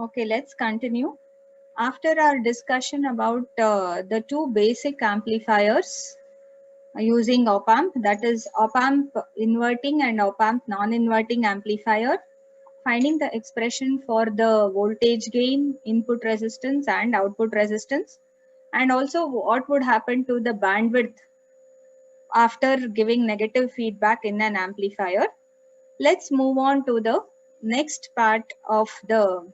Okay, let's continue. After our discussion about the two basic amplifiers using op-amp, that is op-amp inverting and op-amp non-inverting amplifier, finding the expression for the voltage gain, input resistance and output resistance, and also what would happen to the bandwidth after giving negative feedback in an amplifier. Let's move on to the next part of the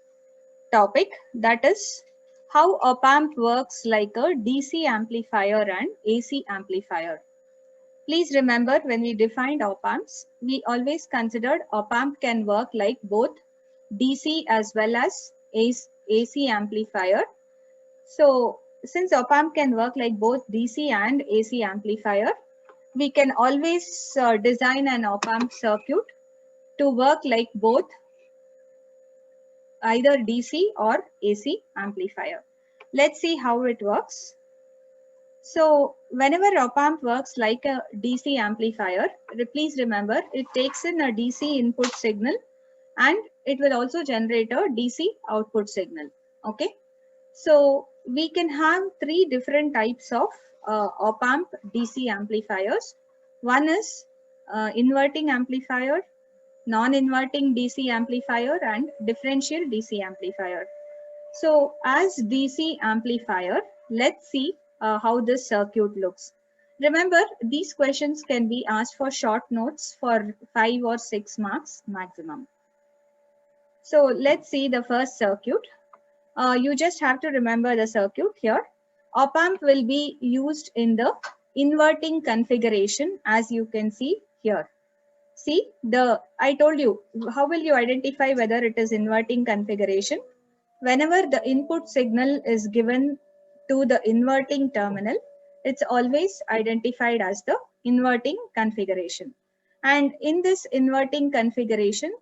topic, that is how op-amp works like a DC amplifier and AC amplifier. Please remember, when we defined op-amps, we always considered op-amp can work like both DC as well as AC amplifier. So since op-amp can work like both DC and AC amplifier, we can always design an op-amp circuit to work like both either DC or AC amplifier. Let's see how it works. So whenever op-amp works like a DC amplifier, please remember it takes in a DC input signal and it will also generate a DC output signal. Okay. So we can have three different types of op-amp DC amplifiers. One is inverting amplifier, non-inverting DC amplifier and differential DC amplifier. So as DC amplifier, let's see how this circuit looks. Remember, these questions can be asked for short notes for 5 or 6 marks maximum. So let's see the first circuit. You just have to remember the circuit here. Op-amp will be used in the inverting configuration, as you can see here. See, I told you, how will you identify whether it is inverting configuration? Whenever the input signal is given to the inverting terminal, it's always identified as the inverting configuration. And in this inverting configuration,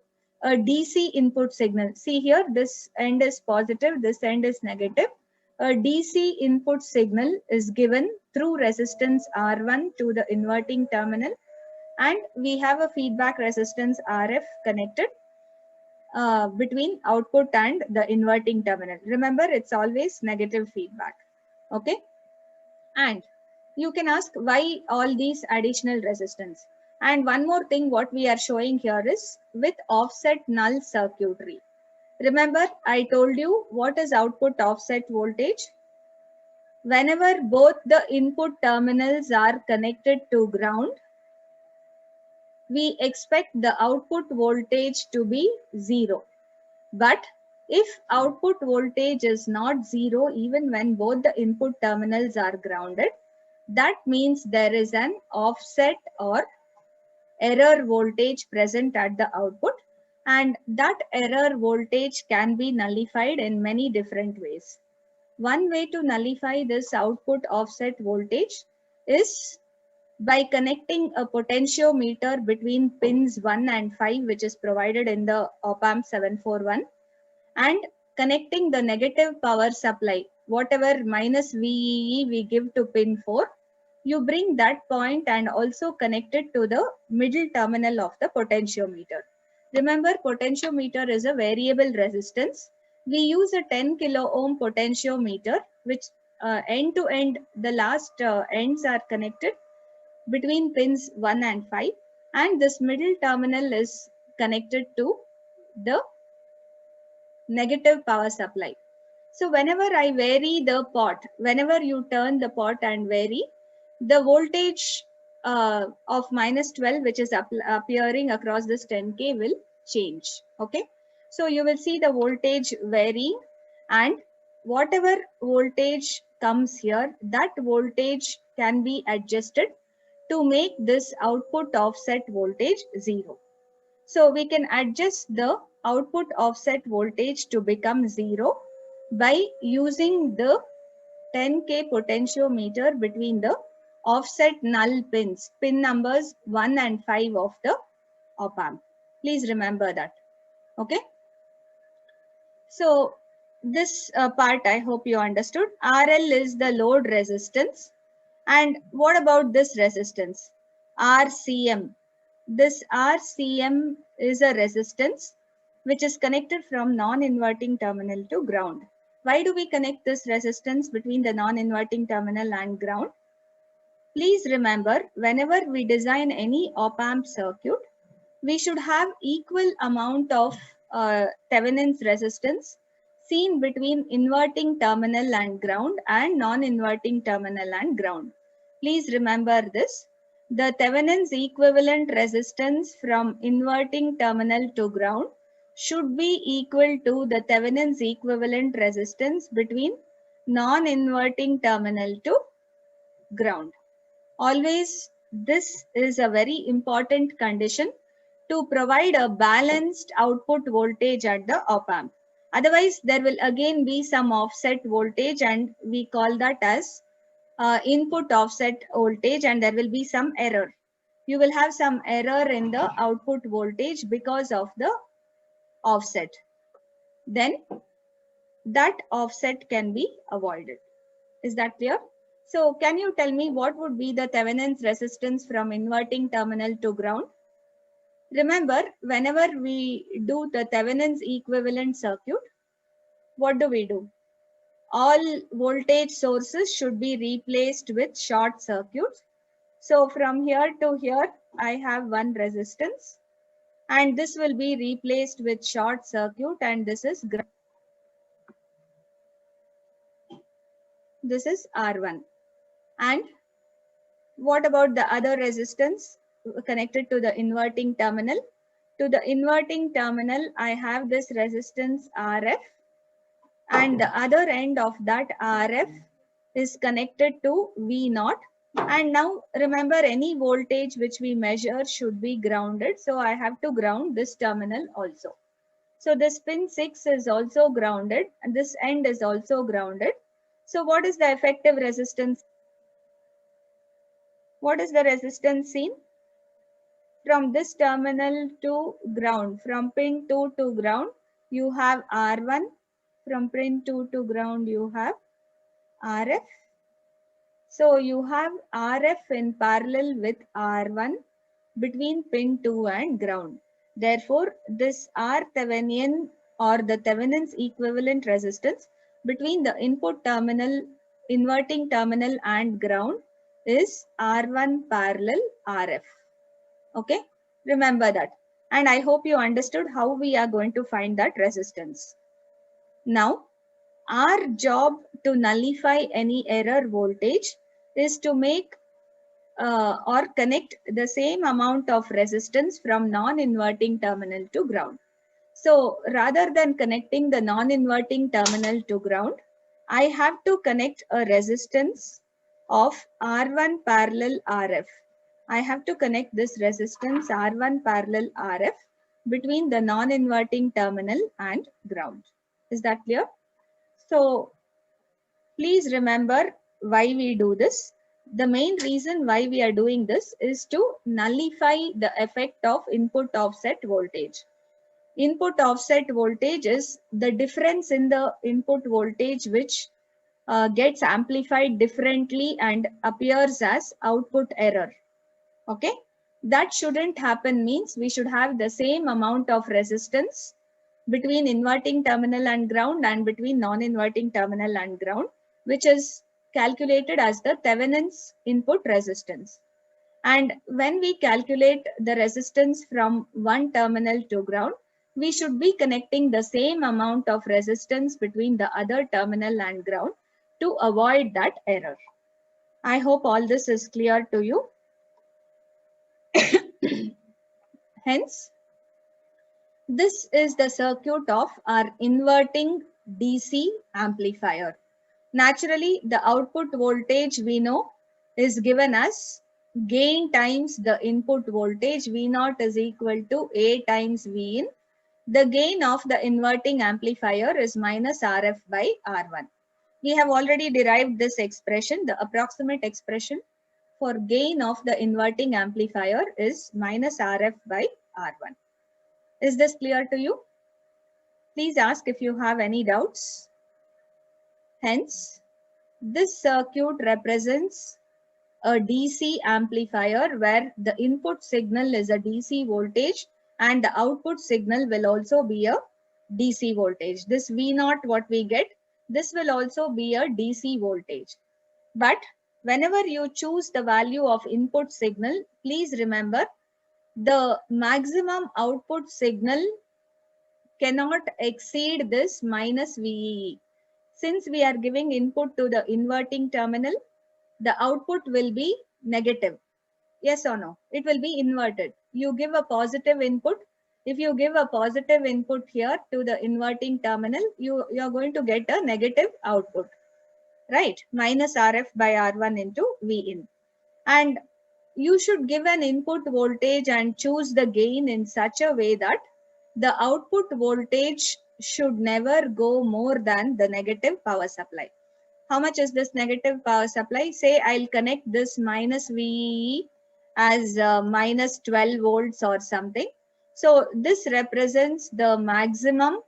a DC input signal, see here, this end is positive, this end is negative. A DC input signal is given through resistance R1 to the inverting terminal, and we have a feedback resistance RF connected between output and the inverting terminal. Remember, it's always negative feedback. Okay. And you can ask why all these additional resistance. And one more thing, what we are showing here is with offset null circuitry. Remember, I told you what is output offset voltage. Whenever both the input terminals are connected to ground, we expect the output voltage to be 0. But if output voltage is not 0 even when both the input terminals are grounded, that means there is an offset or error voltage present at the output, and that error voltage can be nullified in many different ways. One way to nullify this output offset voltage is by connecting a potentiometer between pins 1 and 5, which is provided in the op-amp 741, and connecting the negative power supply, whatever minus VEE we give to pin 4, you bring that point and also connect it to the middle terminal of the potentiometer. Remember, potentiometer is a variable resistance. We use a 10 kilo ohm potentiometer, which end to end, the last ends are connected between pins 1 and 5, and this middle terminal is connected to the negative power supply. So whenever I vary the pot, whenever you turn the pot and vary, the voltage of minus 12, which is appearing across this 10K, will change. Okay. So you will see the voltage varying, and whatever voltage comes here, that voltage can be adjusted to make this output offset voltage 0. So we can adjust the output offset voltage to become 0 by using the 10K potentiometer between the offset null pins, pin numbers 1 and 5 of the op-amp. Please remember that. Okay. So this part I hope you understood. RL is the load resistance. And what about this resistance? RCM. This RCM is a resistance which is connected from non-inverting terminal to ground. Why do we connect this resistance between the non-inverting terminal and ground? Please remember, whenever we design any op-amp circuit, we should have equal amount of Thevenin's resistance seen between inverting terminal and ground and non-inverting terminal and ground. Please remember this. The Thevenin's equivalent resistance from inverting terminal to ground should be equal to the Thevenin's equivalent resistance between non-inverting terminal to ground. Always, this is a very important condition to provide a balanced output voltage at the op-amp. Otherwise, there will again be some offset voltage, and we call that as input offset voltage, and there will be some error. You will have some error in the output voltage because of the offset. Then that offset can be avoided. Is that clear? So can you tell me what would be the Thevenin's resistance from inverting terminal to ground? Remember, whenever we do the Thevenin's equivalent circuit, what do? All voltage sources should be replaced with short circuits. So from here to here, I have one resistance, and this will be replaced with short circuit, and this is ground. This is R1. And what about the other resistance connected to the inverting terminal? To the inverting terminal, I have this resistance RF, and the other end of that RF is connected to V0. And now remember, any voltage which we measure should be grounded. So I have to ground this terminal also. So this pin 6 is also grounded, and this end is also grounded. So what is the effective resistance? What is the resistance seen? From this terminal to ground, from pin 2 to ground, you have R1. From pin 2 to ground, you have RF. So you have RF in parallel with R1 between pin 2 and ground. Therefore, this R Thevenin or the Thevenin's equivalent resistance between the input terminal, inverting terminal and ground is R1 parallel RF. Okay, remember that. And I hope you understood how we are going to find that resistance. Now, our job to nullify any error voltage is to make or connect the same amount of resistance from non-inverting terminal to ground. So rather than connecting the non-inverting terminal to ground, I have to connect a resistance of R1 parallel RF. I have to connect this resistance R1 parallel RF between the non-inverting terminal and ground. Is that clear? So please remember why we do this. The main reason why we are doing this is to nullify the effect of input offset voltage. Input offset voltage is the difference in the input voltage which gets amplified differently and appears as output error. Okay, that shouldn't happen. Means we should have the same amount of resistance between inverting terminal and ground and between non-inverting terminal and ground, which is calculated as the Thevenin's input resistance. And when we calculate the resistance from one terminal to ground, we should be connecting the same amount of resistance between the other terminal and ground to avoid that error. I hope all this is clear to you. Hence, this is the circuit of our inverting DC amplifier. Naturally, the output voltage we know is given as gain times the input voltage. V0 is equal to A times Vin. The gain of the inverting amplifier is minus RF by R1. We have already derived this expression. The approximate expression for gain of the inverting amplifier is minus RF by R1. Is this clear to you? Please ask if you have any doubts. Hence, this circuit represents a DC amplifier where the input signal is a DC voltage and the output signal will also be a DC voltage. This V0 what we get, this will also be a DC voltage. But whenever you choose the value of input signal, please remember the maximum output signal cannot exceed this minus VEE. Since we are giving input to the inverting terminal, the output will be negative. Yes or no? It will be inverted. You give a positive input. If you give a positive input here to the inverting terminal, you are going to get a negative output, right? Minus RF by R1 into Vin. And you should give an input voltage and choose the gain in such a way that the output voltage should never go more than the negative power supply. How much is this negative power supply? Say I'll connect this minus VEE as minus 12 volts or something. So this represents the maximum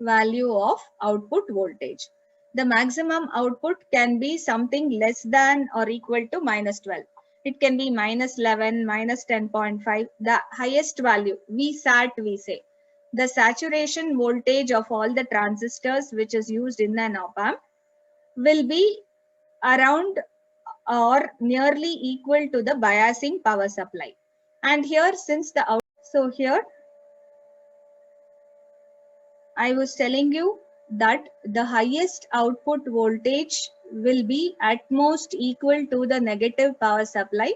value of output voltage. The maximum output can be something less than or equal to minus 12. It can be minus 11, minus 10.5, the highest value, VSAT we say. The saturation voltage of all the transistors which is used in an op-amp will be around or nearly equal to the biasing power supply. And here since the so here I was telling you that the highest output voltage will be at most equal to the negative power supply.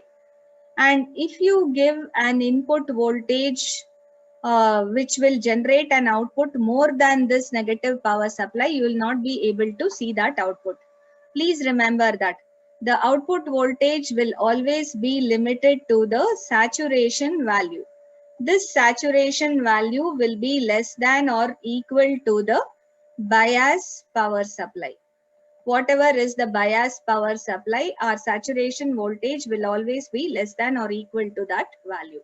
And if you give an input voltage which will generate an output more than this negative power supply, you will not be able to see that output. Please remember that the output voltage will always be limited to the saturation value. This saturation value will be less than or equal to the bias power supply. Whatever is the bias power supply, our saturation voltage will always be less than or equal to that value.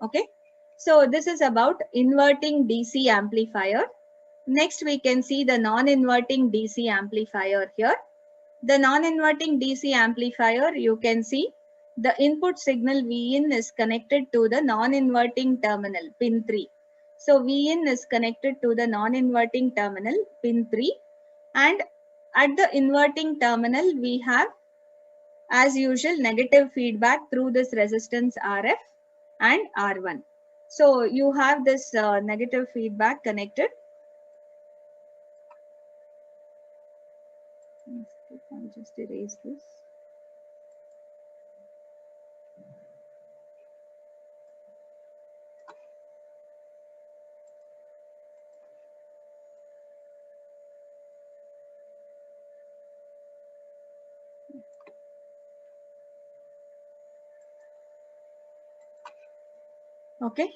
Okay. So this is about inverting DC amplifier. Next, we can see the non-inverting DC amplifier here. The non-inverting DC amplifier, you can see the input signal Vin is connected to the non-inverting terminal, pin 3. So Vin is connected to the non-inverting terminal, pin 3. And at the inverting terminal, we have, as usual, negative feedback through this resistance RF and R1. So you have this negative feedback connected. I'll just erase this. Okay.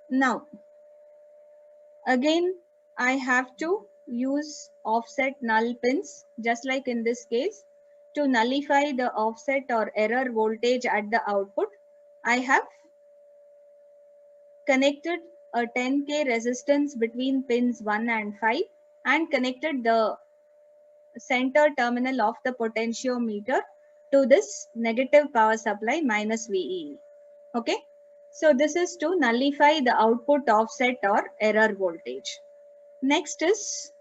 Now, again, I have to use offset null pins, just like in this case, to nullify the offset or error voltage at the output. I have connected a 10K resistance between pins 1 and 5 and connected the center terminal of the potentiometer to this negative power supply minus VEE. Okay. So this is to nullify the output offset or error voltage. Next is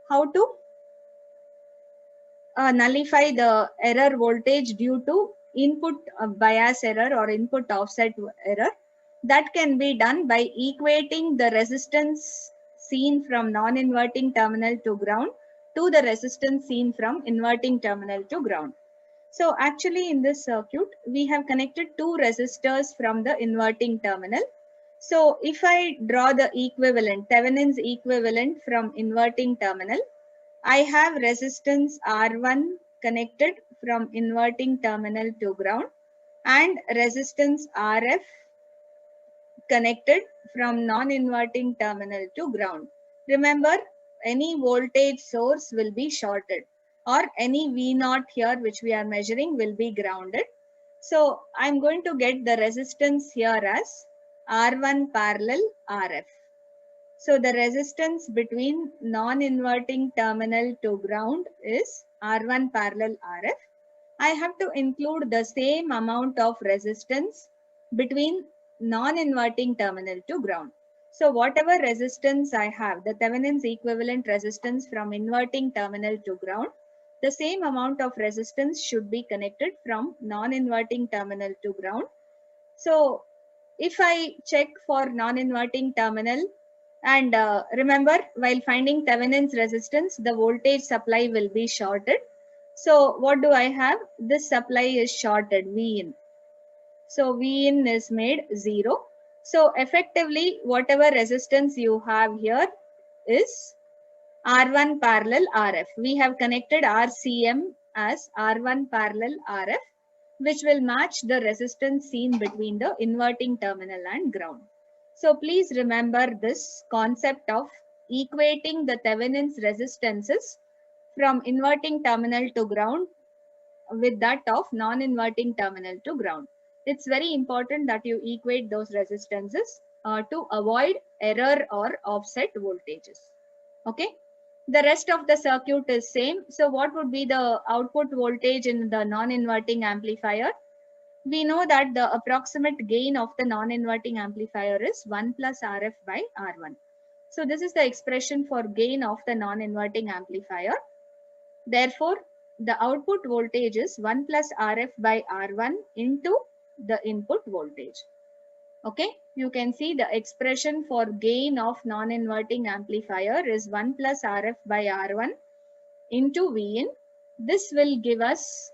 how to nullify the error voltage due to input bias error or input offset error. That can be done by equating the resistance seen from non-inverting terminal to ground to the resistance seen from inverting terminal to ground. So actually in this circuit, we have connected two resistors from the inverting terminal. So if I draw the equivalent, Thevenin's equivalent from inverting terminal, I have resistance R1 connected from inverting terminal to ground and resistance RF connected from non-inverting terminal to ground. Remember, any voltage source will be shorted or any V0 here which we are measuring will be grounded. So I'm going to get the resistance here as R1 parallel RF. So the resistance between non-inverting terminal to ground is R1 parallel RF. I have to include the same amount of resistance between non-inverting terminal to ground. So whatever resistance I have, the Thevenin's equivalent resistance from inverting terminal to ground, the same amount of resistance should be connected from non-inverting terminal to ground. So if I check for non-inverting terminal, and remember, while finding Thevenin's resistance, the voltage supply will be shorted. So what do I have? This supply is shorted, V in. So V in is made 0. So effectively, whatever resistance you have here is R1 parallel RF. We have connected RCM as R1 parallel RF, which will match the resistance seen between the inverting terminal and ground. So please remember this concept of equating the Thevenin's resistances from inverting terminal to ground with that of non-inverting terminal to ground. It's very important that you equate those resistances to avoid error or offset voltages. Okay. The rest of the circuit is same. So what would be the output voltage in the non-inverting amplifier? We know that the approximate gain of the non-inverting amplifier is 1 plus RF by R1. So this is the expression for gain of the non-inverting amplifier. Therefore, the output voltage is 1 plus RF by R1 into the input voltage. Okay, you can see the expression for gain of non-inverting amplifier is 1 plus RF by R1 into Vin. This will give us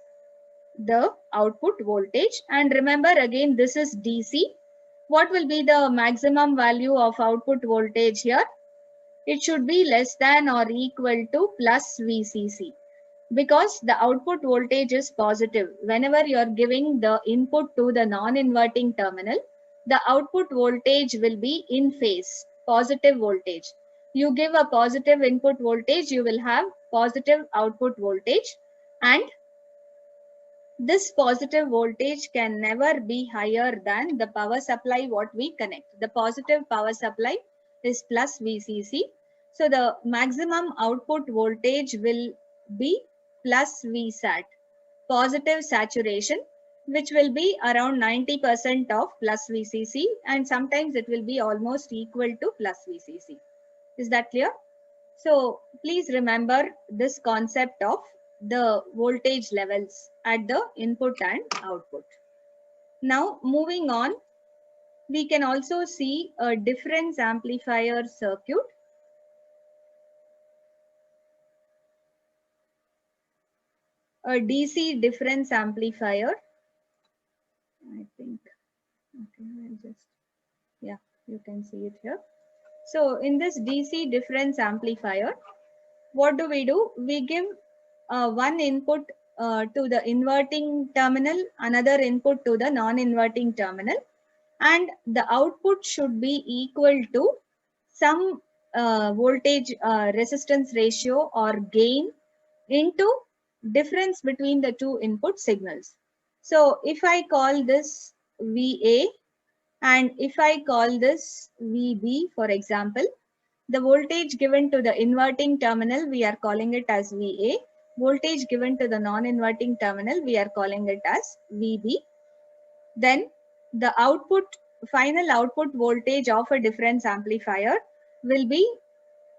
the output voltage. And remember again, this is DC. What will be the maximum value of output voltage here? It should be less than or equal to plus VCC, because the output voltage is positive. Whenever you are giving the input to the non-inverting terminal, the output voltage will be in phase, positive voltage. You give a positive input voltage, you will have positive output voltage, and this positive voltage can never be higher than the power supply what we connect. The positive power supply is plus VCC. So the maximum output voltage will be plus VSAT, positive saturation, which will be around 90% of plus VCC, and sometimes it will be almost equal to plus VCC. Is that clear? So please remember this concept of the voltage levels at the input and output. Now moving on, we can also see a difference amplifier circuit. A DC difference amplifier. I think, okay, I'll just, yeah, you can see it here. So in this DC difference amplifier, what do? We give one input to the inverting terminal, another input to the non-inverting terminal, and the output should be equal to some voltage resistance ratio or gain into difference between the two input signals. So if I call this VA and if I call this VB, for example, the voltage given to the inverting terminal, we are calling it as VA. Voltage given to the non-inverting terminal, we are calling it as VB. Then the output, final output voltage of a difference amplifier will be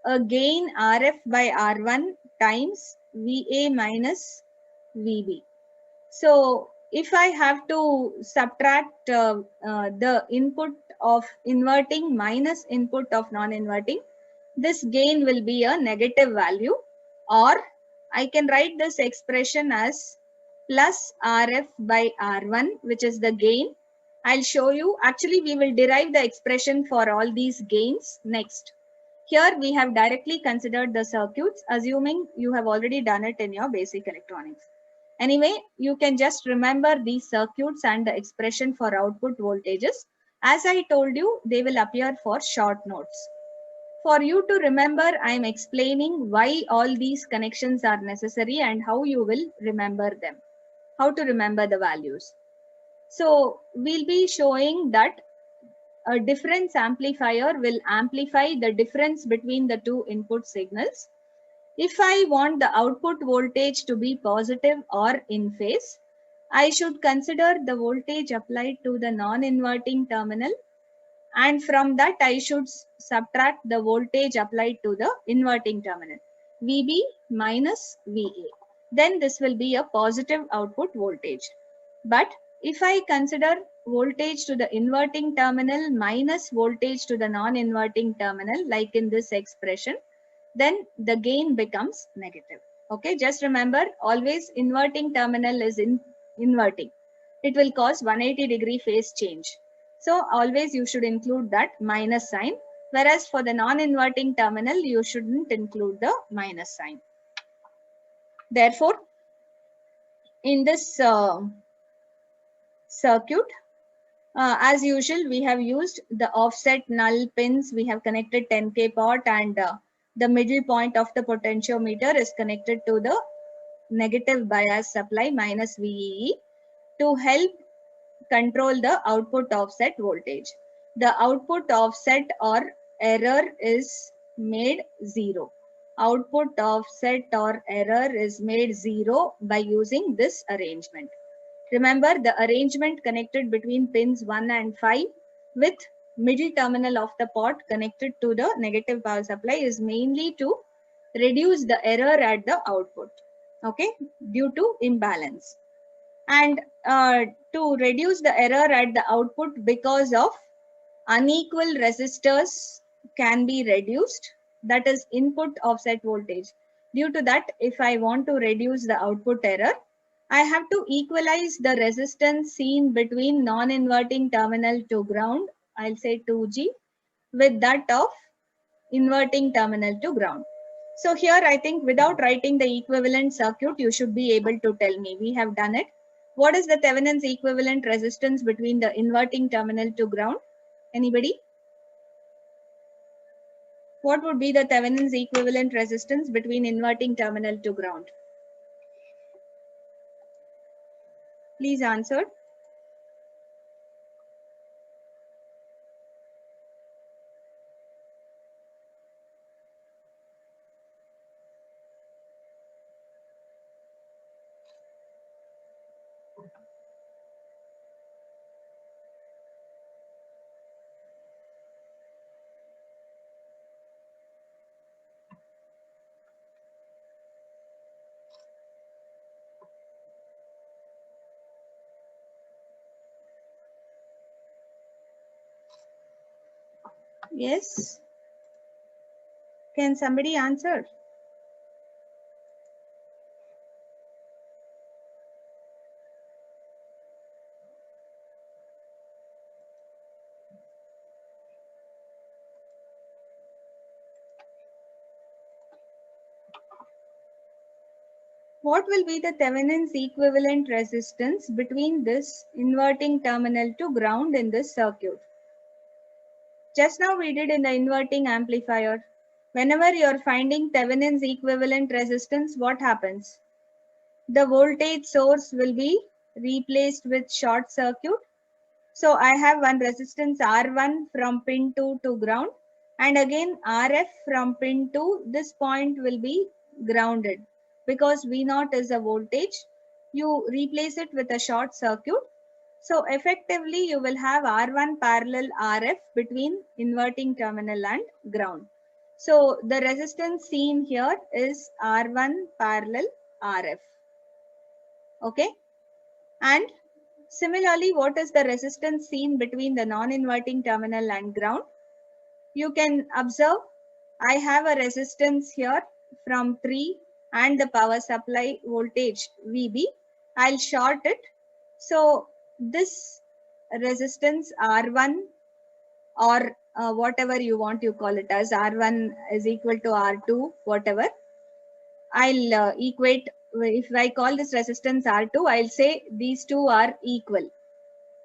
a gain RF by R1 times VA minus VB. So if I have to subtract the input of inverting minus input of non-inverting, this gain will be a negative value, or I can write this expression as plus RF by R1, which is the gain. I'll show you. Actually, we will derive the expression for all these gains next. Here we have directly considered the circuits, assuming you have already done it in your basic electronics. Anyway, you can just remember these circuits and the expression for output voltages. As I told you, they will appear for short notes. For you to remember, I am explaining why all these connections are necessary and how you will remember them, how to remember the values. So we'll be showing that a difference amplifier will amplify the difference between the two input signals. If I want the output voltage to be positive or in phase, I should consider the voltage applied to the non-inverting terminal, and from that I should subtract the voltage applied to the inverting terminal, VB minus VA. Then this will be a positive output voltage. But if I consider voltage to the inverting terminal minus voltage to the non-inverting terminal, like in this expression, then the gain becomes negative. Okay, just remember, always inverting terminal is inverting. It will cause 180-degree phase change. So always you should include that minus sign, whereas for the non-inverting terminal, you shouldn't include the minus sign. Therefore, in this circuit, as usual, we have used the offset null pins. We have connected 10K pot, and the middle point of the potentiometer is connected to the negative bias supply minus VEE to help control the output offset voltage. The output offset or error is made 0. Output offset or error is made 0 by using this arrangement. Remember, the arrangement connected between pins 1 and 5 with middle terminal of the pot connected to the negative power supply is mainly to reduce the error at the output, okay, due to imbalance. And to reduce the error at the output because of unequal resistors can be reduced, that is input offset voltage. Due to that, if I want to reduce the output error, I have to equalize the resistance seen between non-inverting terminal to ground, I'll say 2G, with that of inverting terminal to ground. So here I think without writing the equivalent circuit, you should be able to tell me. We have done it. What is the Thevenin's equivalent resistance between the inverting terminal to ground? Anybody? What would be the Thevenin's equivalent resistance between inverting terminal to ground? Please answer. Yes. Can somebody answer? What will be the Thevenin's equivalent resistance between this inverting terminal to ground in this circuit? Just now we did in the inverting amplifier. Whenever you are finding Thevenin's equivalent resistance, what happens? The voltage source will be replaced with short circuit. So I have one resistance R1 from pin 2 to ground, and again RF from pin 2, this point will be grounded because V0 is a voltage. You replace it with a short circuit. So effectively you will have R1 parallel RF between inverting terminal and ground. So the resistance seen here is R1 parallel RF. Okay. And similarly, what is the resistance seen between the non-inverting terminal and ground? You can observe I have a resistance here from 3 and the power supply voltage VB. I'll short it. So this resistance R1 or whatever you want, you call it as R1 is equal to R2, whatever. I'll equate, if I call this resistance R2, I'll say these two are equal.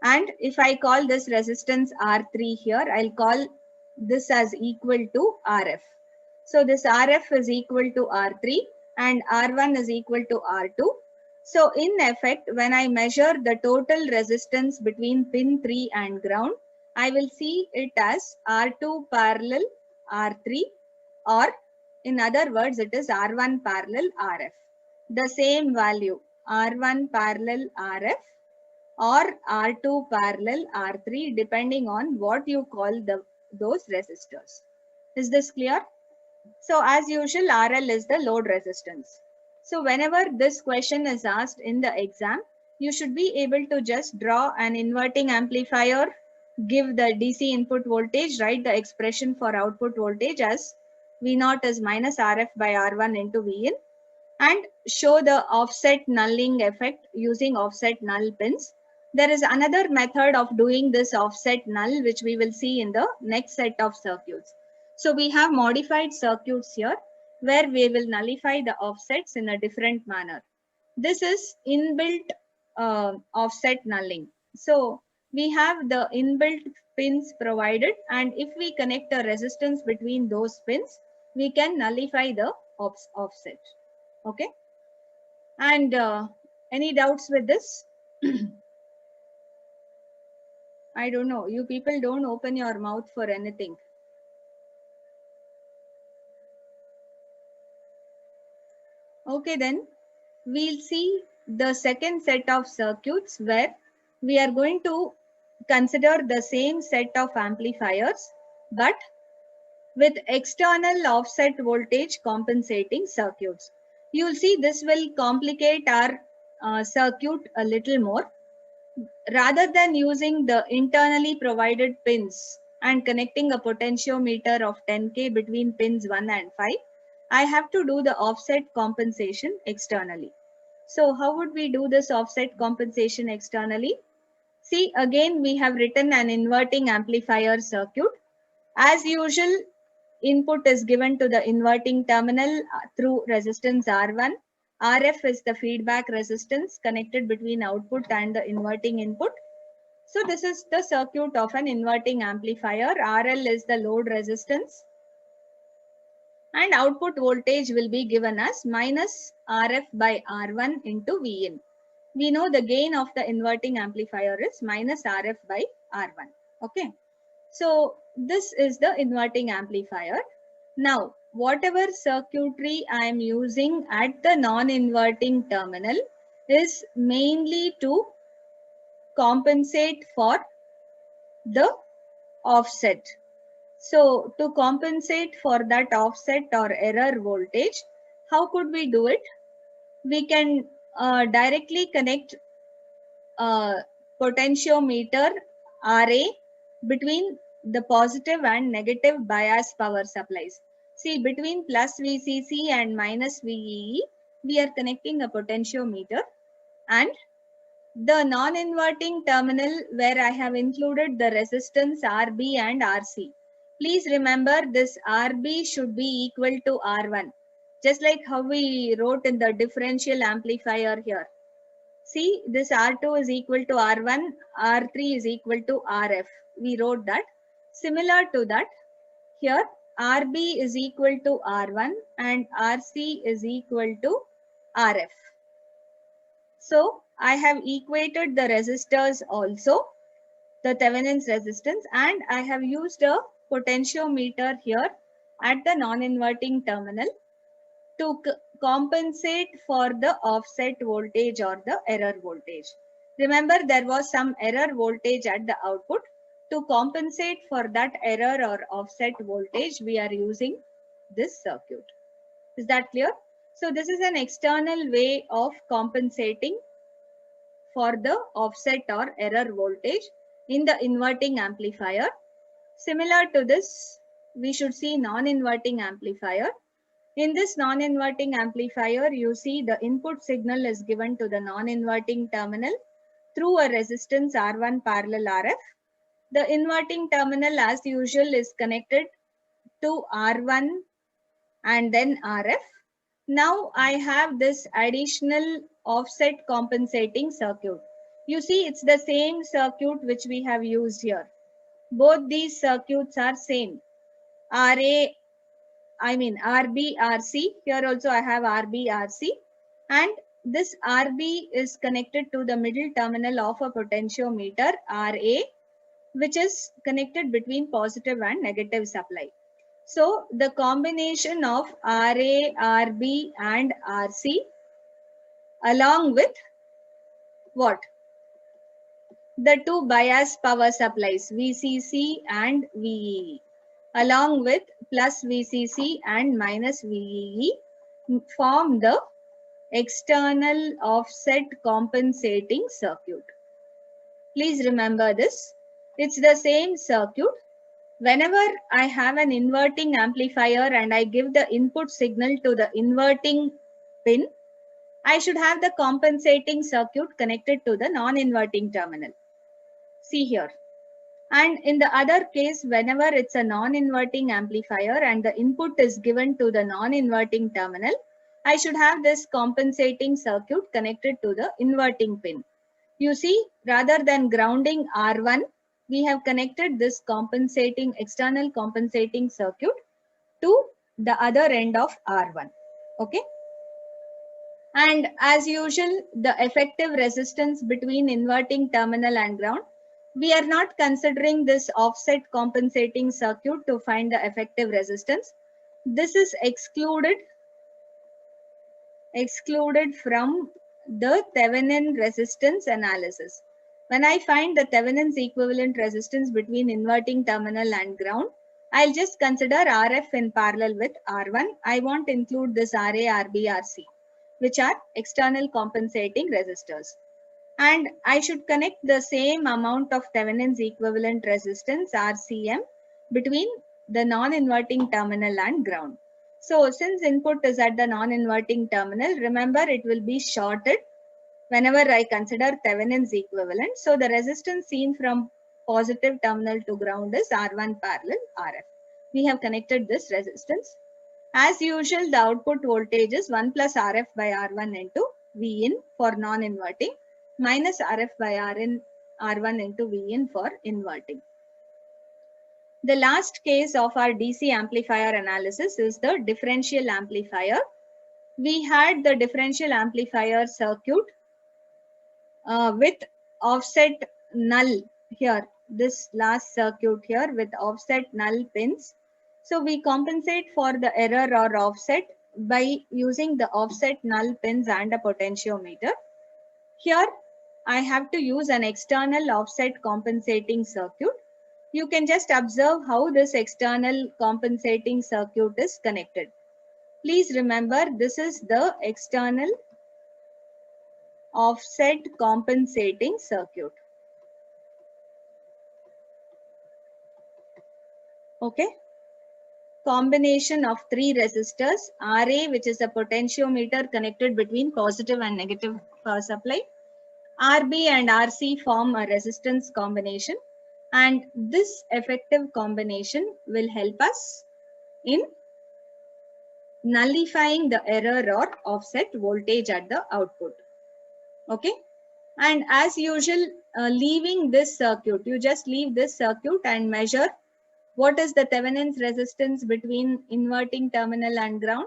And if I call this resistance R3 here, I'll call this as equal to RF. So this RF is equal to R3 and R1 is equal to R2. So in effect, when I measure the total resistance between pin 3 and ground, I will see it as R2 parallel R3, or in other words, it is R1 parallel RF. The same value. R1 parallel RF or R2 parallel R3, depending on what you call those resistors. Is this clear? So as usual, RL is the load resistance. So whenever this question is asked in the exam, you should be able to just draw an inverting amplifier, give the DC input voltage, write the expression for output voltage as V0 is minus RF by R1 into Vin, and show the offset nulling effect using offset null pins. There is another method of doing this offset null, which we will see in the next set of circuits. So we have modified circuits here where we will nullify the offsets in a different manner. This is inbuilt offset nulling. So we have the inbuilt pins provided, and if we connect a resistance between those pins, we can nullify the offset. Okay. And any doubts with this? I don't know. You people don't open your mouth for anything. Okay, then we'll see the second set of circuits where we are going to consider the same set of amplifiers, but with external offset voltage compensating circuits. You'll see this will complicate our circuit a little more. Rather than using the internally provided pins and connecting a potentiometer of 10K between pins 1 and 5, I have to do the offset compensation externally. So how would we do this offset compensation externally? See, again, we have written an inverting amplifier circuit. As usual, input is given to the inverting terminal through resistance R1. RF is the feedback resistance connected between output and the inverting input. So this is the circuit of an inverting amplifier. RL is the load resistance, and output voltage will be given as minus RF by R1 into Vin. We know the gain of the inverting amplifier is minus RF by R1. Okay. So this is the inverting amplifier. Now, whatever circuitry I am using at the non-inverting terminal is mainly to compensate for the offset. So to compensate for that offset or error voltage, how could we do it? We can directly connect a potentiometer RA between the positive and negative bias power supplies. See, between plus VCC and minus VEE, we are connecting a potentiometer, and the non-inverting terminal where I have included the resistance RB and RC. Please remember this RB should be equal to R1, just like how we wrote in the differential amplifier here. See, this R2 is equal to R1, R3 is equal to RF. We wrote that. Similar to that, here RB is equal to R1 and RC is equal to RF. So I have equated the resistors also, the Thevenin's resistance, and I have used a potentiometer here at the non-inverting terminal to compensate for the offset voltage or the error voltage. Remember, there was some error voltage at the output. To compensate for that error or offset voltage, we are using this circuit. Is that clear? So this is an external way of compensating for the offset or error voltage in the inverting amplifier. Similar to this, we should see non-inverting amplifier. In this non-inverting amplifier, you see the input signal is given to the non-inverting terminal through a resistance R1 parallel RF. The inverting terminal, as usual, is connected to R1 and then RF. Now I have this additional offset compensating circuit. You see, it's the same circuit which we have used here. Both these circuits are same. RB, RC. Here also I have RB, RC. And this RB is connected to the middle terminal of a potentiometer RA, which is connected between positive and negative supply. So the combination of RA, RB and RC along with what? The two bias power supplies VCC and VEE, along with plus VCC and minus VEE form the external offset compensating circuit. Please remember this. It's the same circuit. Whenever I have an inverting amplifier and I give the input signal to the inverting pin, I should have the compensating circuit connected to the non-inverting terminal. See here. And in the other case, whenever it's a non-inverting amplifier and the input is given to the non-inverting terminal, I should have this compensating circuit connected to the inverting pin. You see, rather than grounding R1, we have connected this compensating external compensating circuit to the other end of R1. Okay. And as usual, the effective resistance between inverting terminal and ground, we are not considering this offset compensating circuit to find the effective resistance. This is excluded from the Thevenin resistance analysis. When I find the Thevenin's equivalent resistance between inverting terminal and ground, I'll just consider RF in parallel with R1. I won't include this RA, RB, RC, which are external compensating resistors. And I should connect the same amount of Thevenin's equivalent resistance RCM between the non-inverting terminal and ground. So since input is at the non-inverting terminal, remember it will be shorted whenever I consider Thevenin's equivalent. So the resistance seen from positive terminal to ground is R1 parallel RF. We have connected this resistance. As usual, the output voltage is 1 plus RF by R1 into Vin for non-inverting minus RF by R1 into Vin for inverting. The last case of our DC amplifier analysis is the differential amplifier. We had the differential amplifier circuit with offset null here, this last circuit here with offset null pins. So we compensate for the error or offset by using the offset null pins and a potentiometer. Here I have to use an external offset compensating circuit. You can just observe how this external compensating circuit is connected. Please remember, this is the external offset compensating circuit. Okay. Combination of three resistors, RA, which is a potentiometer connected between positive and negative power supply. RB and RC form a resistance combination, and this effective combination will help us in nullifying the error or offset voltage at the output. Okay. And as usual, leaving this circuit, you just leave this circuit and measure what is the Thevenin's resistance between inverting terminal and ground.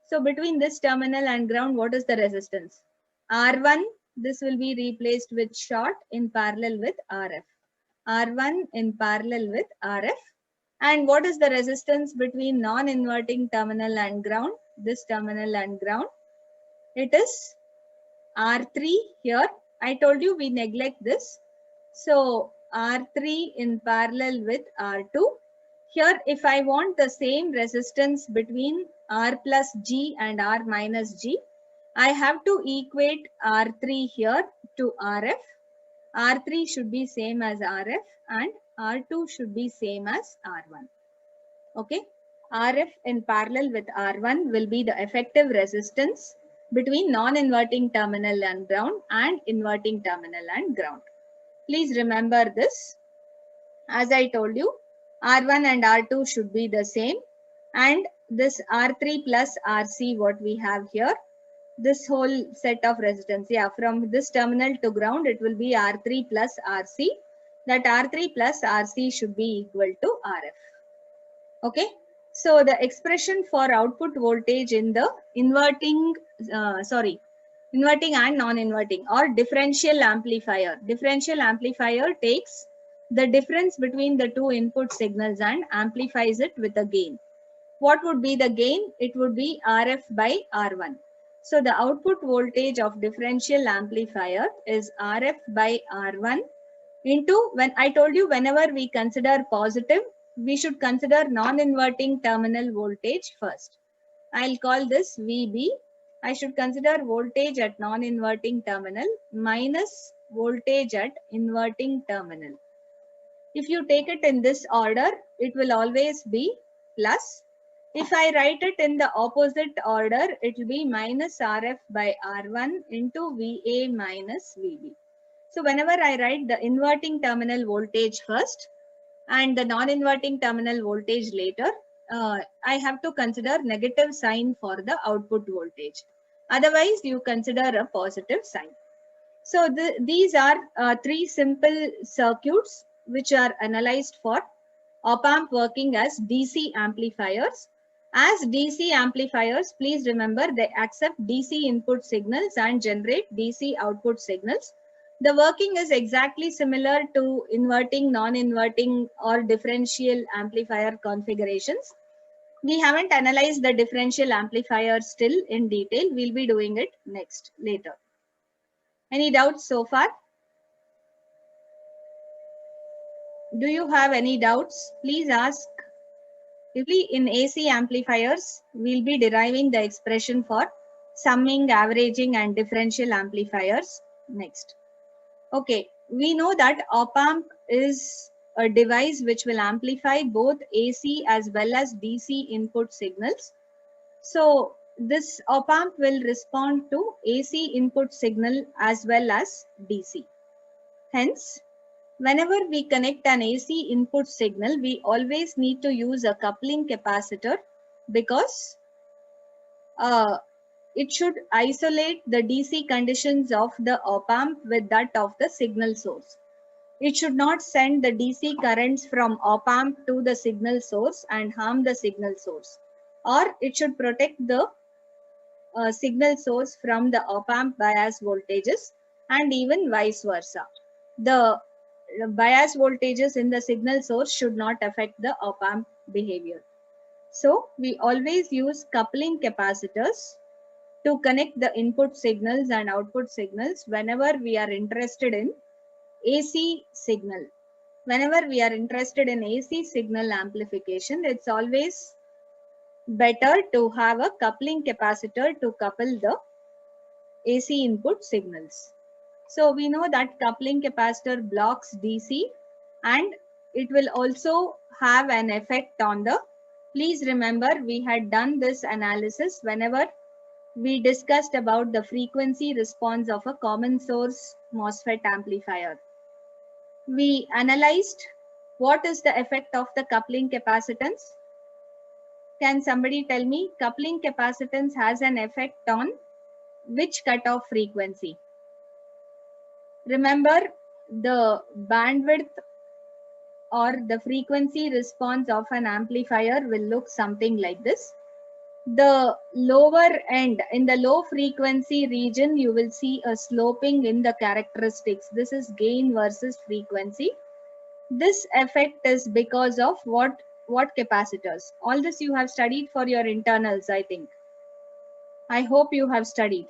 So between this terminal and ground, what is the resistance? R1, this will be replaced with short in parallel with RF. R1 in parallel with RF. And what is the resistance between non-inverting terminal and ground? This terminal and ground. It is R3 here. I told you we neglect this. So R3 in parallel with R2. Here, if I want the same resistance between R plus G and R minus G, I have to equate R3 here to RF. R3 should be same as RF and R2 should be same as R1. Okay. RF in parallel with R1 will be the effective resistance between non-inverting terminal and ground and inverting terminal and ground. Please remember this. As I told you, R1 and R2 should be the same, and this R3 plus RC, what we have here, this whole set of resistance, yeah, from this terminal to ground, it will be R3 plus RC. That R3 plus RC should be equal to RF. Okay. So the expression for output voltage in the inverting and non-inverting or differential amplifier. Differential amplifier takes the difference between the two input signals and amplifies it with a gain. What would be the gain? It would be RF by R1. So the output voltage of differential amplifier is RF by R1 into, when I told you whenever we consider positive, we should consider non-inverting terminal voltage first. I'll call this VB. I should consider voltage at non-inverting terminal minus voltage at inverting terminal. If you take it in this order, it will always be plus. If I write it in the opposite order, it will be minus RF by R1 into VA minus VB. So whenever I write the inverting terminal voltage first and the non-inverting terminal voltage later, I have to consider negative sign for the output voltage. Otherwise, you consider a positive sign. So these are three simple circuits which are analyzed for op-amp working as DC amplifiers. As DC amplifiers, please remember they accept DC input signals and generate DC output signals. The working is exactly similar to inverting, non-inverting or differential amplifier configurations. We haven't analyzed the differential amplifier still in detail. We'll be doing it later. Any doubts so far? Do you have any doubts? Please ask. In AC amplifiers, we'll be deriving the expression for summing, averaging, and differential amplifiers next. Okay, we know that op-amp is a device which will amplify both AC as well as DC input signals. So this op-amp will respond to AC input signal as well as DC. Hence, whenever we connect an AC input signal, we always need to use a coupling capacitor because it should isolate the DC conditions of the op-amp with that of the signal source. It should not send the DC currents from op-amp to the signal source and harm the signal source. Or it should protect the signal source from the op-amp bias voltages and even vice versa. The bias voltages in the signal source should not affect the op-amp behavior. So we always use coupling capacitors to connect the input signals and output signals whenever we are interested in AC signal. Whenever we are interested in AC signal amplification, it's always better to have a coupling capacitor to couple the AC input signals. So we know that coupling capacitor blocks DC and it will also have an effect on the, please remember we had done this analysis whenever we discussed about the frequency response of a common source MOSFET amplifier. We analyzed what is the effect of the coupling capacitance. Can somebody tell me coupling capacitance has an effect on which cutoff frequency? Remember, the bandwidth or the frequency response of an amplifier will look something like this. The lower end, in the low frequency region, you will see a sloping in the characteristics. This is gain versus frequency. This effect is because of what capacitors? All this you have studied for your internals, I think. I hope you have studied.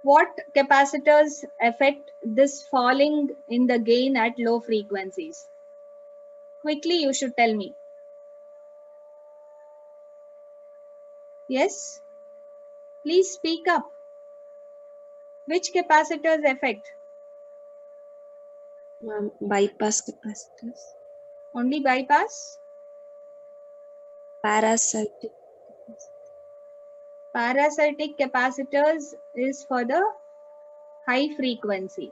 What capacitors affect this falling in the gain at low frequencies? Quickly, you should tell me. Yes? Please speak up. Which capacitors affect? Bypass capacitors. Only bypass? Parasitic. Parasitic capacitors is for the high frequency.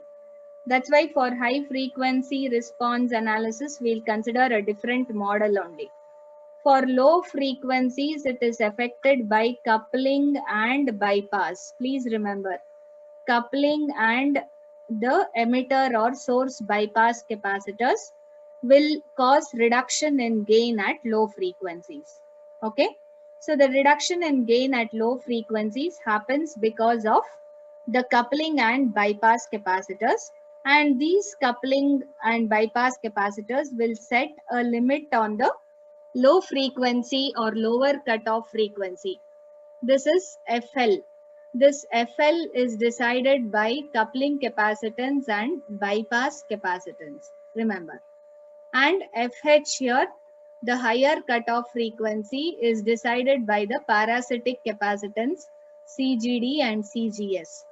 That's why for high frequency response analysis, we'll consider a different model only. For low frequencies, it is affected by coupling and bypass. Please remember, coupling and the emitter or source bypass capacitors will cause reduction in gain at low frequencies. Okay. So the reduction in gain at low frequencies happens because of the coupling and bypass capacitors. And these coupling and bypass capacitors will set a limit on the low frequency or lower cutoff frequency. This is FL. This FL is decided by coupling capacitance and bypass capacitance. Remember. And FH here, the higher cutoff frequency is decided by the parasitic capacitance CGD and CGS.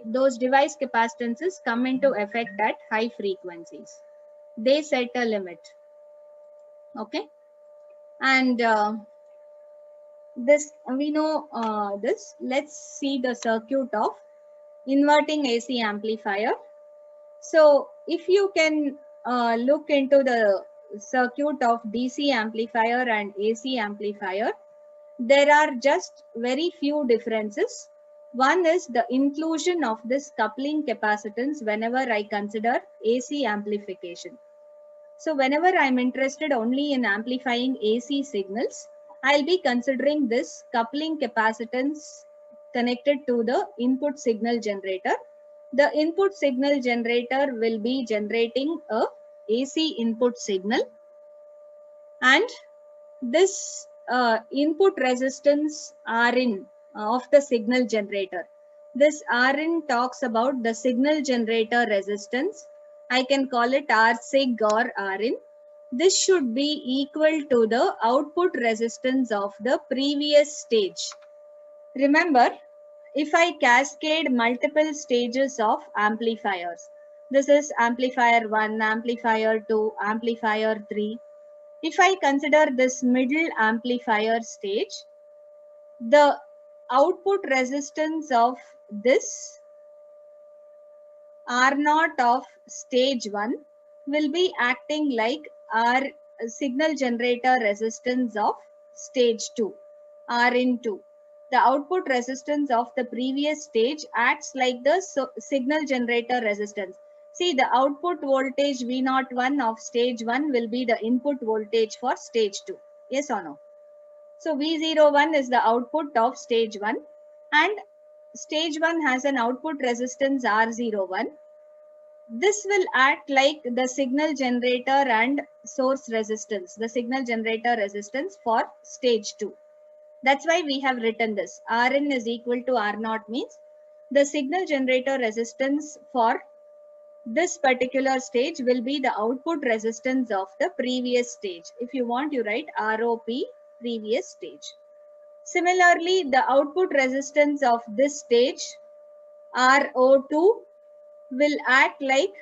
Those device capacitances come into effect at high frequencies. They set a limit. Okay. And this we know this. Let's see the circuit of inverting AC amplifier. So if you can look into the circuit of DC amplifier and AC amplifier, there are just very few differences. One is the inclusion of this coupling capacitance whenever I consider AC amplification. So whenever I'm interested only in amplifying AC signals, I'll be considering this coupling capacitance connected to the input signal generator. The input signal generator will be generating a AC input signal, and this input resistance Rin of the signal generator. This Rin talks about the signal generator resistance. I can call it Rsig or Rin. This should be equal to the output resistance of the previous stage. Remember, if I cascade multiple stages of amplifiers, this is amplifier 1, amplifier 2, amplifier 3. If I consider this middle amplifier stage, the output resistance of this R0 of stage 1 will be acting like our signal generator resistance of stage 2, Rin2. The output resistance of the previous stage acts like the signal generator resistance. See, the output voltage V01 of stage 1 will be the input voltage for stage 2. Yes or no? So V01 is the output of stage 1, and stage 1 has an output resistance R01. This will act like the signal generator and source resistance, the signal generator resistance for stage 2. That's why we have written this. Rin is equal to R0 means the signal generator resistance for this particular stage will be the output resistance of the previous stage. If you want, you write ROP, previous stage. Similarly, the output resistance of this stage, RO2, will act like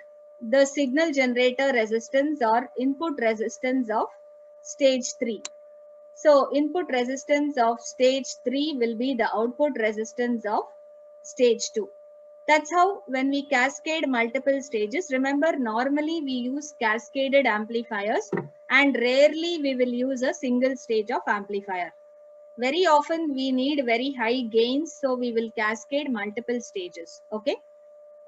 the signal generator resistance or input resistance of stage 3. So input resistance of stage 3 will be the output resistance of stage 2. That's how when we cascade multiple stages, remember normally we use cascaded amplifiers and rarely we will use a single stage of amplifier. Very often we need very high gains, so we will cascade multiple stages. Okay.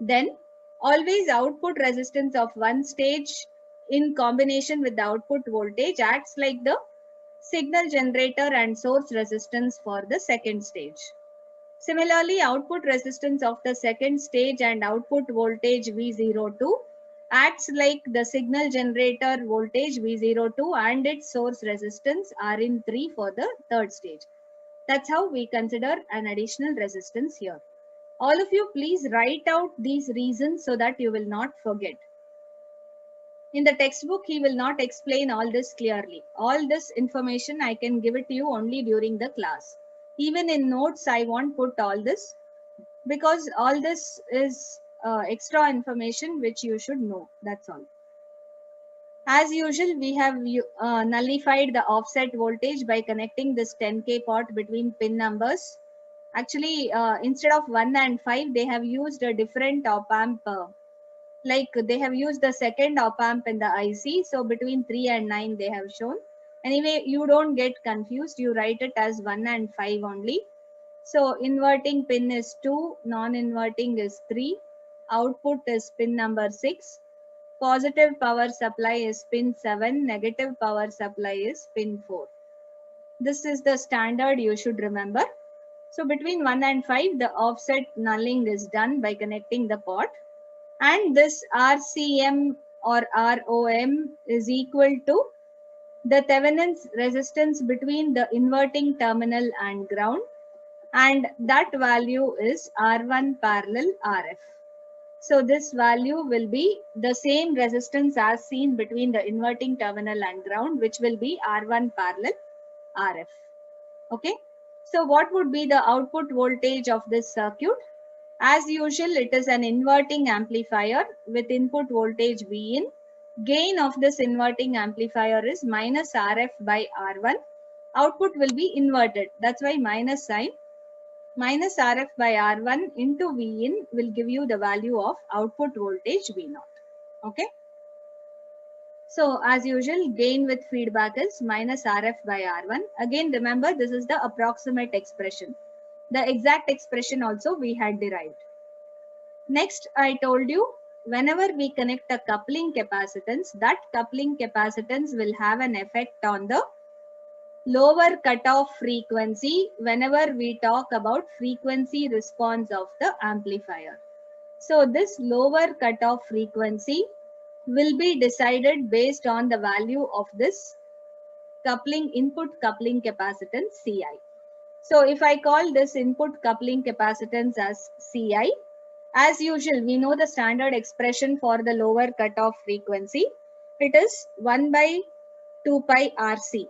Then always output resistance of one stage in combination with the output voltage acts like the signal generator and source resistance for the second stage. Similarly, output resistance of the second stage and output voltage V02 acts like the signal generator voltage V02 and its source resistance Rin3 for the third stage. That's how we consider an additional resistance here. All of you, please write out these reasons so that you will not forget. In the textbook, he will not explain all this clearly. All this information I can give it to you only during the class. Even in notes, I won't put all this because all this is extra information which you should know. That's all. As usual, we have nullified the offset voltage by connecting this 10K pot between pin numbers. Actually, instead of 1 and 5, they have used a different op-amp. Like they have used the second op-amp in the IC. So between 3 and 9, they have shown. Anyway, you don't get confused. You write it as 1 and 5 only. So inverting pin is 2, non-inverting is 3. Output is pin number 6. Positive power supply is pin 7. Negative power supply is pin 4. This is the standard you should remember. So between 1 and 5, the offset nulling is done by connecting the pot. And this RCM or ROM is equal to the Thevenin's resistance between the inverting terminal and ground and that value is R1 parallel RF. So this value will be the same resistance as seen between the inverting terminal and ground, which will be R1 parallel RF. Okay. So what would be the output voltage of this circuit? As usual, it is an inverting amplifier with input voltage Vin. Gain of this inverting amplifier is minus RF by R1. Output will be inverted. That's why minus sign. Minus RF by R1 into Vin will give you the value of output voltage V0. Okay. So as usual, gain with feedback is minus RF by R1. Again, remember, this is the approximate expression. The exact expression also we had derived. Next, I told you, whenever we connect a coupling capacitance, that coupling capacitance will have an effect on the lower cutoff frequency whenever we talk about frequency response of the amplifier. So this lower cutoff frequency will be decided based on the value of this coupling input coupling capacitance Ci. So if I call this input coupling capacitance as Ci, as usual, we know the standard expression for the lower cutoff frequency. It is 1 by 2 pi RC.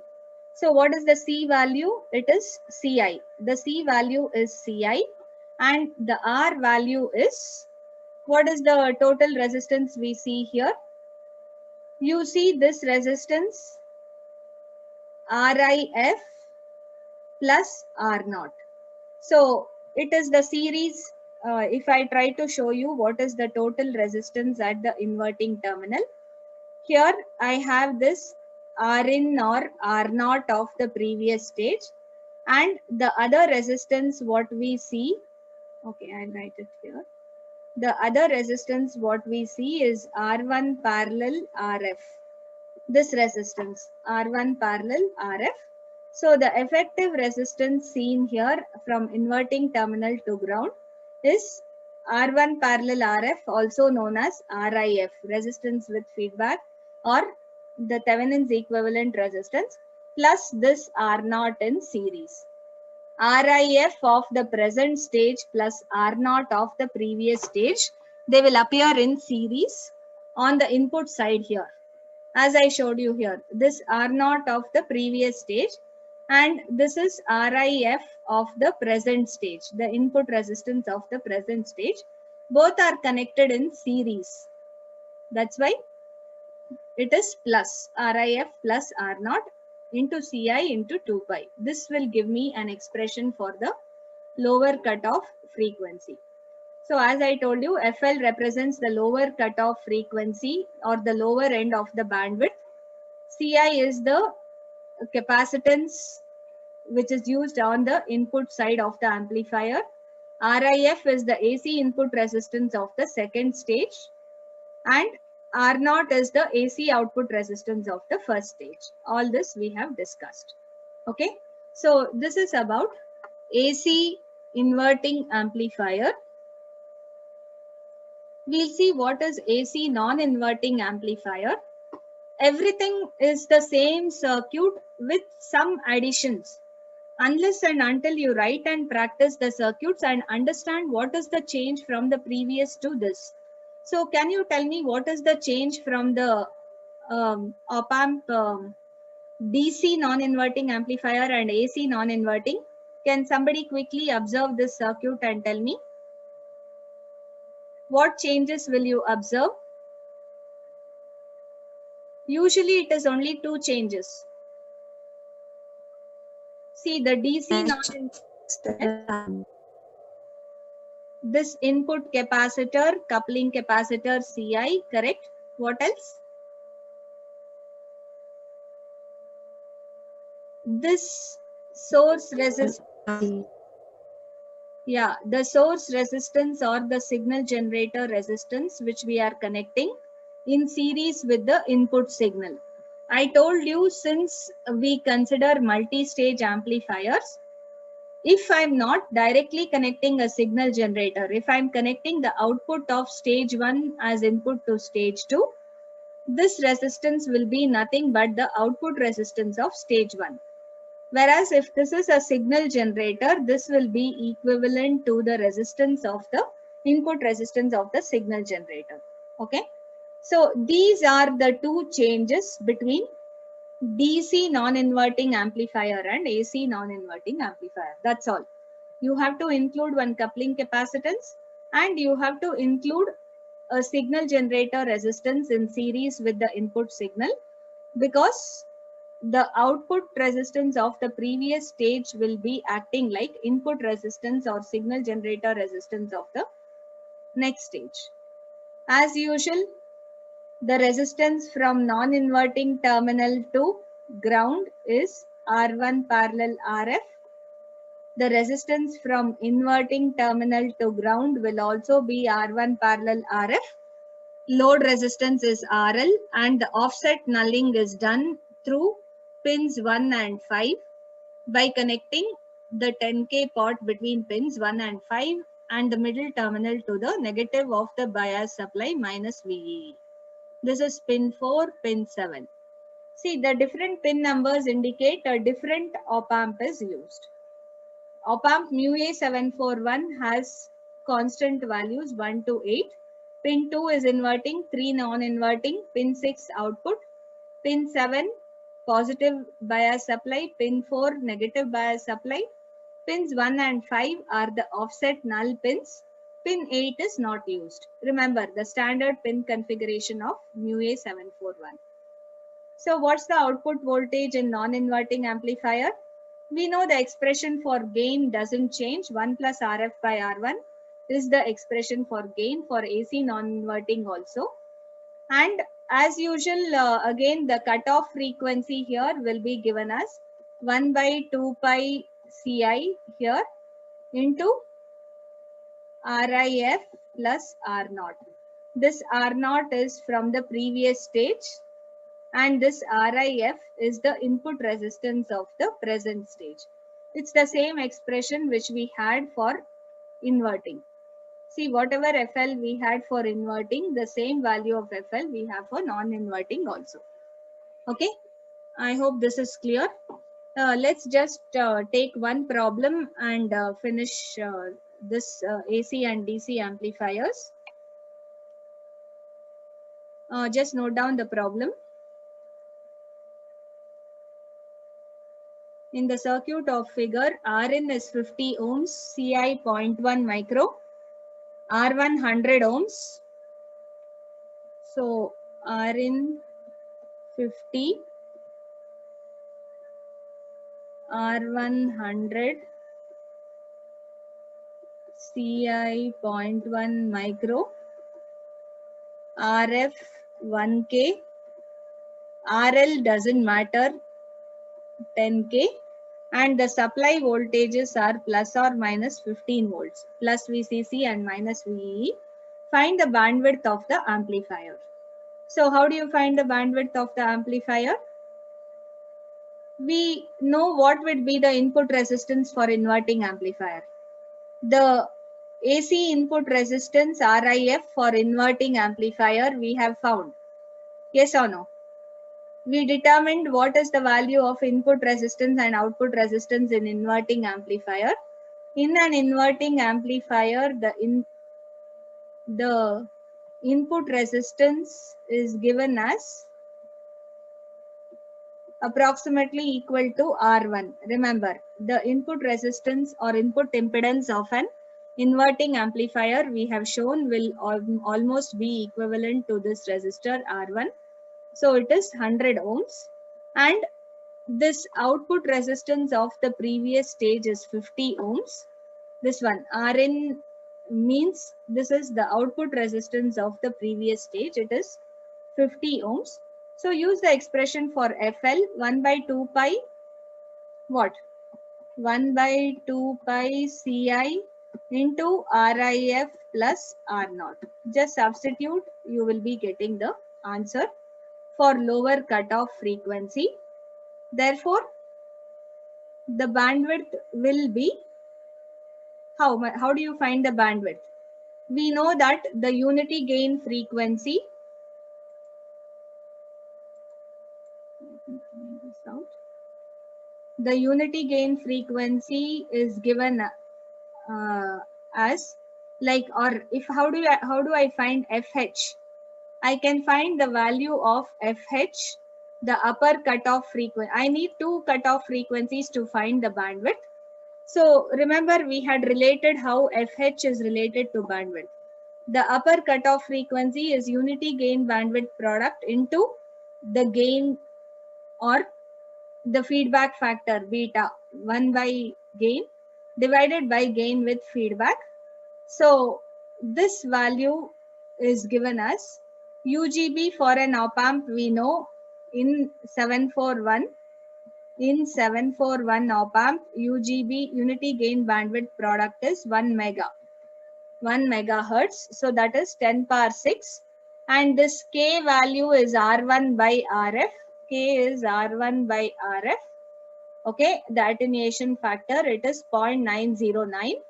So what is the C value? It is Ci. The C value is Ci and the R value is, what is the total resistance we see here? You see this resistance RIF plus R0. So it is the series. If I try to show you what is the total resistance at the inverting terminal, here I have this Rin or R0 of the previous stage, and the other resistance what we see, okay, I'll write it here. The other resistance what we see is R1 parallel RF. This resistance R1 parallel RF. So the effective resistance seen here from inverting terminal to ground is R1 parallel RF, also known as RIF, resistance with feedback, or the Thevenin's equivalent resistance, plus this R0 in series. RIF of the present stage plus R0 of the previous stage, they will appear in series on the input side here. As I showed you here, this R0 of the previous stage and this is RIF of the present stage, the input resistance of the present stage. Both are connected in series. That's why it is plus RIF plus R0 into Ci into 2 pi. This will give me an expression for the lower cutoff frequency. So as I told you, FL represents the lower cutoff frequency or the lower end of the bandwidth. Ci is the capacitance which is used on the input side of the amplifier. RIF is the AC input resistance of the second stage, and R0 is the AC output resistance of the first stage. All this we have discussed. Okay, so this is about AC inverting amplifier. We'll see what is AC non-inverting amplifier. Everything is the same circuit with some additions. Unless and until you write and practice the circuits and understand what is the change from the previous to this. So can you tell me what is the change from the op-amp DC non-inverting amplifier and AC non-inverting? Can somebody quickly observe this circuit and tell me? What changes will you observe? Usually it is only two changes. See the DC non-inverting. This input capacitor, coupling capacitor Ci, correct? What else? This source resistance. Yeah, the source resistance or the signal generator resistance which we are connecting in series with the input signal. I told you, since we consider multi-stage amplifiers, if I'm not directly connecting a signal generator, if I'm connecting the output of stage 1 as input to stage 2, this resistance will be nothing but the output resistance of stage 1. Whereas if this is a signal generator, this will be equivalent to the resistance of the input resistance of the signal generator. Okay. So these are the two changes between DC non-inverting amplifier and AC non-inverting amplifier. That's all. You have to include one coupling capacitance and you have to include a signal generator resistance in series with the input signal, because the output resistance of the previous stage will be acting like input resistance or signal generator resistance of the next stage. As usual, the resistance from non-inverting terminal to ground is R1 parallel RF. The resistance from inverting terminal to ground will also be R1 parallel RF. Load resistance is RL and the offset nulling is done through pins 1 and 5 by connecting the 10K pot between pins 1 and 5 and the middle terminal to the negative of the bias supply minus VEE. This is pin 4, pin 7. See, the different pin numbers indicate a different op-amp is used. Op-amp MUA741 has constant values 1 to 8. Pin 2 is inverting, 3 non-inverting, pin 6 output, pin 7 positive bias supply, pin 4 negative bias supply, pins 1 and 5 are the offset null pins, pin 8 is not used. Remember the standard pin configuration of MUA741. So what's the output voltage in non-inverting amplifier? We know the expression for gain doesn't change. 1 plus RF by R1 is the expression for gain for AC non-inverting also. And as usual, again, the cutoff frequency here will be given as 1 by 2 pi Ci here into RIF plus R0. This R0 is from the previous stage and this RIF is the input resistance of the present stage. It's the same expression which we had for inverting. See, whatever FL we had for inverting, the same value of FL we have for non-inverting also. Okay, I hope this is clear. Let's just take one problem and finish this AC and DC amplifiers. Just note down the problem. In the circuit of figure, Rin is 50 ohms, Ci 0.1 micro, R1 100 ohms. So Rin 50, R1 100, Ci 0.1 micro, RF 1K, RL doesn't matter, 10K, and the supply voltages are plus or minus 15 volts, plus VCC and minus VEE. Find the bandwidth of the amplifier. So how do you find the bandwidth of the amplifier? We know what would be the input resistance for inverting amplifier. The AC input resistance RIF for inverting amplifier we have found. Yes or no? We determined what is the value of input resistance and output resistance in inverting amplifier. In an inverting amplifier, the input resistance is given as approximately equal to R1. Remember, the input resistance or input impedance of an inverting amplifier we have shown will almost be equivalent to this resistor R1. So it is 100 ohms, and this output resistance of the previous stage is 50 ohms. This one Rin means this is the output resistance of the previous stage. It is 50 ohms. So use the expression for FL 1 by 2 pi what? 1 by 2 pi Ci into RIF plus R0. Just substitute, you will be getting the answer for lower cutoff frequency. Therefore, the bandwidth will be, how do you find the bandwidth? We know that the unity gain frequency, the unity gain frequency is given as like, or if how do I find FH? I can find the value of FH, the upper cutoff frequency. I need two cutoff frequencies to find the bandwidth. So remember we had related how FH is related to bandwidth. The upper cutoff frequency is unity gain bandwidth product into the gain or the feedback factor beta 1 by gain divided by gain with feedback. So this value is given as UGB for an op-amp. We know in 741 op-amp UGB unity gain bandwidth product is 1 megahertz. So that is 10 power 6, and this K value is R1 by RF. K is R1 by RF. Okay, the attenuation factor, it is 0.909.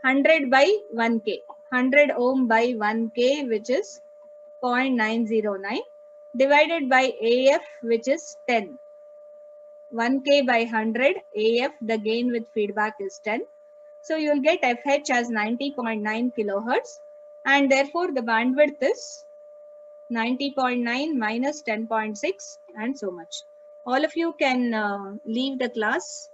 100 by 1K, 100 ohm by 1K, which is 0.909, divided by AF, which is 10. 1K by 100, AF, the gain with feedback is 10. So you'll get FH as 90.9 kilohertz, and therefore the bandwidth is 90.9 minus 10.6 and so much. All of you can leave the class.